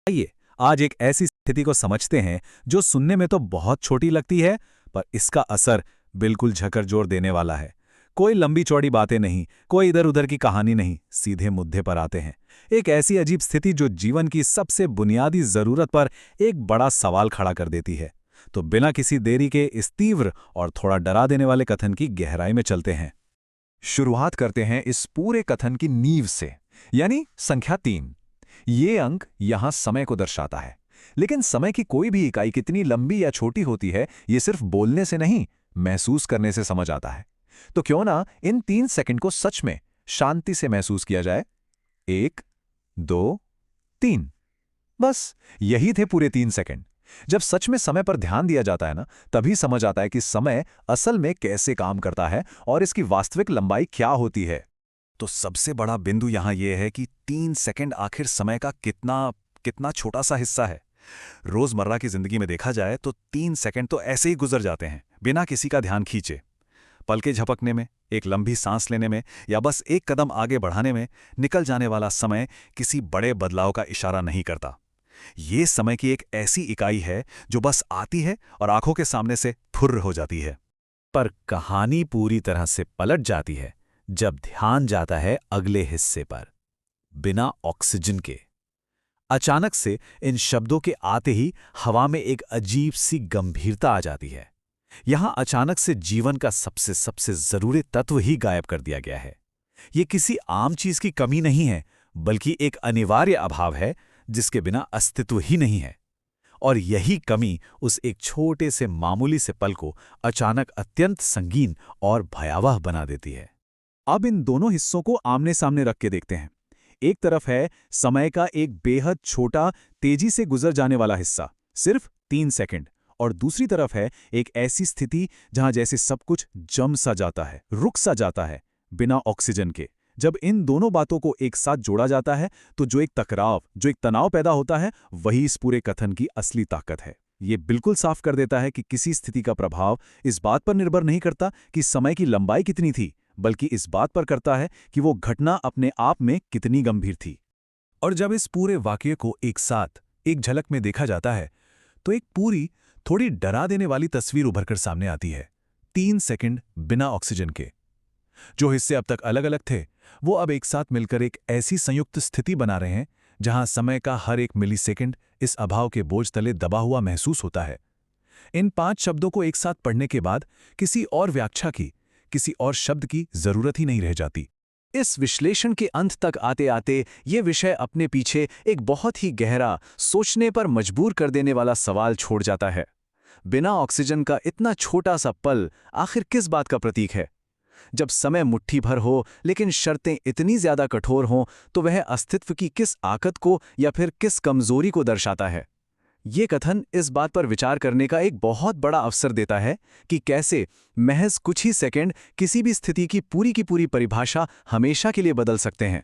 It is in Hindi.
आइए आज एक ऐसी स्थिति को समझते हैं जो सुनने में तो बहुत छोटी लगती है, पर इसका असर बिल्कुल झकझोर देने वाला है। कोई लंबी चौड़ी बातें नहीं, कोई इधर उधर की कहानी नहीं, सीधे मुद्दे पर आते हैं। एक ऐसी अजीब स्थिति जो जीवन की सबसे बुनियादी जरूरत पर एक बड़ा सवाल खड़ा कर देती है। तो बिना किसी देरी के इस तीव्र और थोड़ा डरा देने वाले कथन की गहराई में चलते हैं। शुरुआत करते हैं इस पूरे कथन की नींव से, यानी संख्या 3। ये अंक यहां समय को दर्शाता है। लेकिन समय की कोई भी इकाई कितनी लंबी या छोटी होती है, ये सिर्फ बोलने से नहीं, महसूस करने से समझ आता है। तो क्यों ना इन 3 सेकंड को सच में शांति से महसूस किया जाए। 1, 2, 3। बस यही थे पूरे 3 सेकंड। जब सच में समय पर ध्यान दिया जाता है ना, तभी समझ आता है कि समय असल में कैसे काम करता है और इसकी वास्तविक लंबाई क्या होती है। तो सबसे बड़ा बिंदु यहाँ ये है कि 3 सेकंड आखिर समय का कितना कितना छोटा सा हिस्सा है। रोजमर्रा की जिंदगी में देखा जाए तो 3 सेकंड तो ऐसे ही गुजर जाते हैं, बिना किसी का ध्यान खींचे। पलके झपकने में, एक लंबी सांस लेने में, या बस एक कदम आगे बढ़ाने में निकल जाने वाला समय किसी बड़े बदलाव का इशारा नहीं करता। ये समय की एक ऐसी इकाई है जो बस आती है और आंखों के सामने से फुर्र हो जाती है। पर कहानी पूरी तरह से पलट जाती है जब ध्यान जाता है अगले हिस्से पर, बिना ऑक्सीजन के। अचानक से इन शब्दों के आते ही हवा में एक अजीब सी गंभीरता आ जाती है। यहां अचानक से जीवन का सबसे सबसे जरूरी तत्व ही गायब कर दिया गया है। ये किसी आम चीज की कमी नहीं है, बल्कि एक अनिवार्य अभाव है जिसके बिना अस्तित्व ही नहीं है। और यही कमी उस एक छोटे से मामूली से पल को अचानक अत्यंत संगीन और भयावह बना देती है। अब इन दोनों हिस्सों को आमने सामने रख के देखते हैं। एक तरफ है समय का एक बेहद छोटा, तेजी से गुजर जाने वाला हिस्सा, सिर्फ 3 सेकंड। और दूसरी तरफ है एक ऐसी स्थिति जहां जैसे सब कुछ जम सा जाता है, रुक सा जाता है, बिना ऑक्सीजन के। जब इन दोनों बातों को एक साथ जोड़ा जाता है तो जो एक टकराव, जो एक तनाव पैदा होता है, वही इस पूरे कथन की असली ताकत है। ये बिल्कुल साफ कर देता है कि किसी स्थिति का प्रभाव इस बात पर निर्भर नहीं करता कि समय की लंबाई कितनी थी, बल्कि इस बात पर करता है कि वो घटना अपने आप में कितनी गंभीर थी। और जब इस पूरे वाकये को एक साथ, एक झलक में देखा जाता है, तो एक पूरी, थोड़ी डरा देने वाली तस्वीर उभर कर सामने आती है। 3 सेकंड बिना ऑक्सीजन के। जो हिस्से अब तक अलग अलग थे, वो अब एक साथ मिलकर एक ऐसी संयुक्त स्थिति बना रहे हैं जहां समय का हर एक मिलीसेकंड इस अभाव के बोझ तले दबा हुआ महसूस होता है। इन 5 शब्दों को एक साथ पढ़ने के बाद किसी और व्याख्या की, किसी और शब्द की जरूरत ही नहीं रह जाती। इस विश्लेषण के अंत तक आते आते ये विषय अपने पीछे एक बहुत ही गहरा, सोचने पर मजबूर कर देने वाला सवाल छोड़ जाता है। बिना ऑक्सीजन का इतना छोटा सा पल आखिर किस बात का प्रतीक है? जब समय मुट्ठी भर हो लेकिन शर्तें इतनी ज्यादा कठोर हों, तो वह अस्तित्व की किस आकत को या फिर किस कमजोरी को दर्शाता है? ये कथन इस बात पर विचार करने का एक बहुत बड़ा अवसर देता है कि कैसे महज कुछ ही सेकंड किसी भी स्थिति की पूरी परिभाषा हमेशा के लिए बदल सकते हैं।